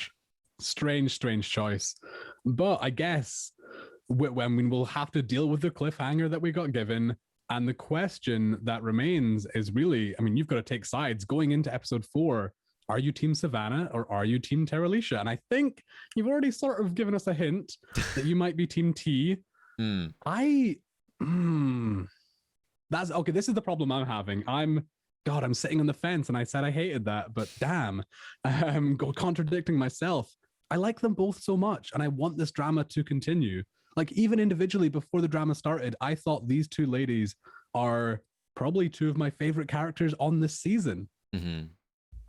Strange choice. But I guess when we'll have to deal with the cliffhanger that we got given. And the question that remains is really, I mean, you've got to take sides going into episode 4. Are you team Savannah or are you team Terralisha? And I think you've already sort of given us a hint that you might be team T. That's okay. This is the problem I'm having. I'm sitting on the fence, and I said I hated that, but damn, contradicting myself. I like them both so much, and I want this drama to continue. Like even individually, before the drama started, I thought these two ladies are probably two of my favorite characters on this season. And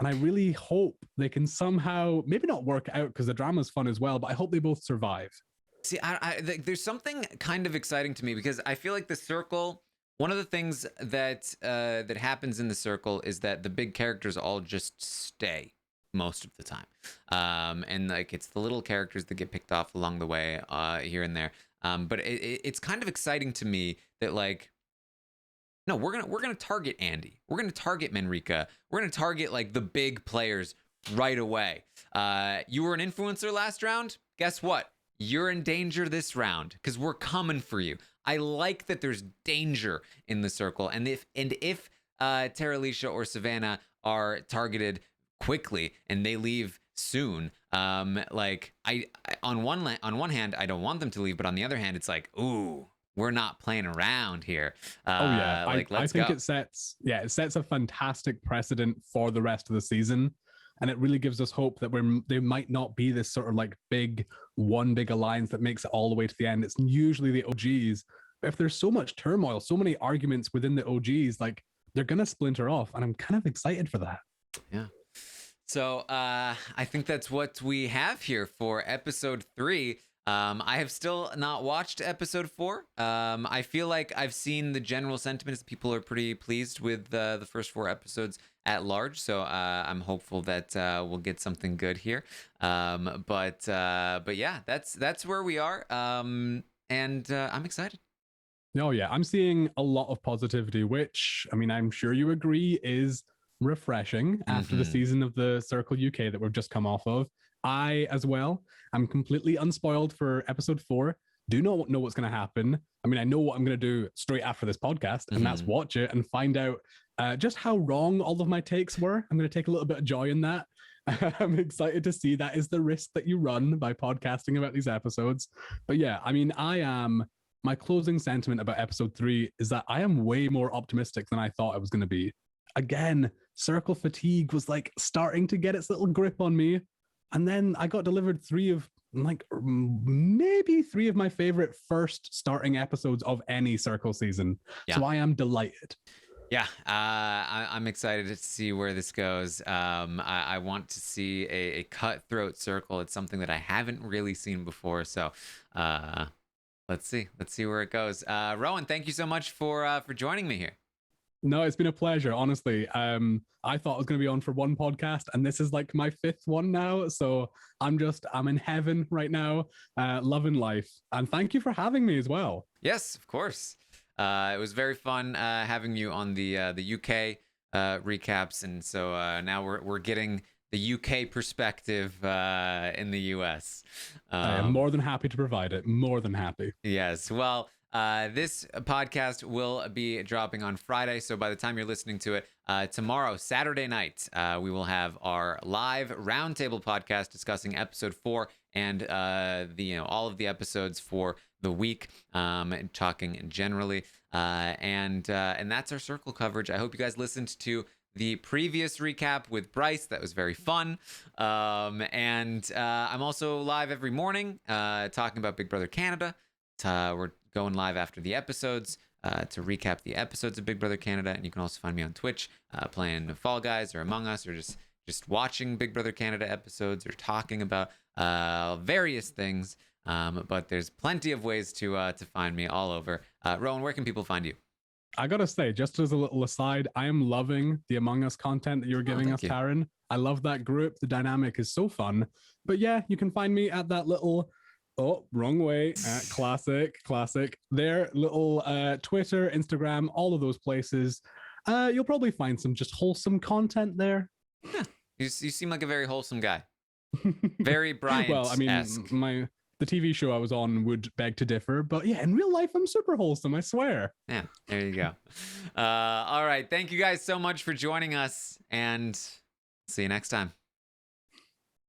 I really hope they can somehow, maybe not work out because the drama's fun as well, but I hope they both survive. See, there's something kind of exciting to me because I feel like the Circle. One of the things that that happens in the Circle is that the big characters all just stay most of the time, and like it's the little characters that get picked off along the way, here and there. But it's kind of exciting to me that like, no, we're gonna target Andy. We're gonna target Manrika. We're gonna target like the big players right away. You were an influencer last round. Guess what? You're in danger this round because we're coming for you. I like that there's danger in the Circle, and if Terralisha or Savannah are targeted quickly and they leave soon, like I on one hand I don't want them to leave, but on the other hand it's like, ooh, we're not playing around here. Like let's go. I think it sets a fantastic precedent for the rest of the season. And it really gives us hope that they might not be this sort of like one big alliance that makes it all the way to the end. It's usually the OGs. But if there's so much turmoil, so many arguments within the OGs, like they're going to splinter off. And I'm kind of excited for that. Yeah. So I think that's what we have here for episode 3. I have still not watched episode 4. I feel like I've seen the general sentiments. People are pretty pleased with the first 4 episodes at large. So I'm hopeful that we'll get something good here. But yeah, that's where we are. And I'm excited. Oh yeah, I'm seeing a lot of positivity, which I mean, I'm sure you agree is refreshing after the season of the Circle UK that we've just come off of. I, as well, am completely unspoiled for episode 4. Do not know what's going to happen. I mean, I know what I'm going to do straight after this podcast, and that's watch it and find out just how wrong all of my takes were. I'm going to take a little bit of joy in that. I'm excited to see that is the risk that you run by podcasting about these episodes. But yeah, I mean, my closing sentiment about episode 3 is that I am way more optimistic than I thought I was going to be. Again, Circle fatigue was like starting to get its little grip on me. And then I got delivered 3 of maybe 3 of my favorite first starting episodes of any Circle season. Yeah. So I am delighted. Yeah, I'm excited to see where this goes. I want to see a cutthroat Circle. It's something that I haven't really seen before. So let's see where it goes. Rowan, thank you so much for joining me here. No, it's been a pleasure, honestly. I thought I was going to be on for one podcast, and this is like my 5th one now. So I'm in heaven right now, loving life. And thank you for having me as well. Yes, of course. It was very fun having you on the UK recaps, and so now we're getting the UK perspective in the US. I am more than happy to provide it. More than happy. Yes. Well. This podcast will be dropping on Friday, so by the time you're listening to it, tomorrow, Saturday night, we will have our live roundtable podcast discussing episode 4 and all of the episodes for the week, talking generally, and that's our Circle coverage. I hope you guys listened to the previous recap with Bryce. That was very fun. And I'm also live every morning talking about Big Brother Canada. We're going live after the episodes. to recap the episodes of Big Brother Canada. And you can also find me on Twitch playing Fall Guys or Among Us, or just watching Big Brother Canada episodes or talking about various things. But there's plenty of ways to find me all over. Rowan, where can people find you? I gotta say, just as a little aside, I am loving the Among Us content that you're giving us, Taran. I love that group. The dynamic is so fun. But yeah, you can find me at that little, oh, wrong way, classic, their little Twitter, Instagram, all of those places. You'll probably find some just wholesome content there. Yeah. You seem like a very wholesome guy. Very Bryant-esque. Well, I mean, the TV show I was on would beg to differ, but yeah, in real life, I'm super wholesome, I swear. Yeah, there you go. All right. Thank you guys so much for joining us, and see you next time.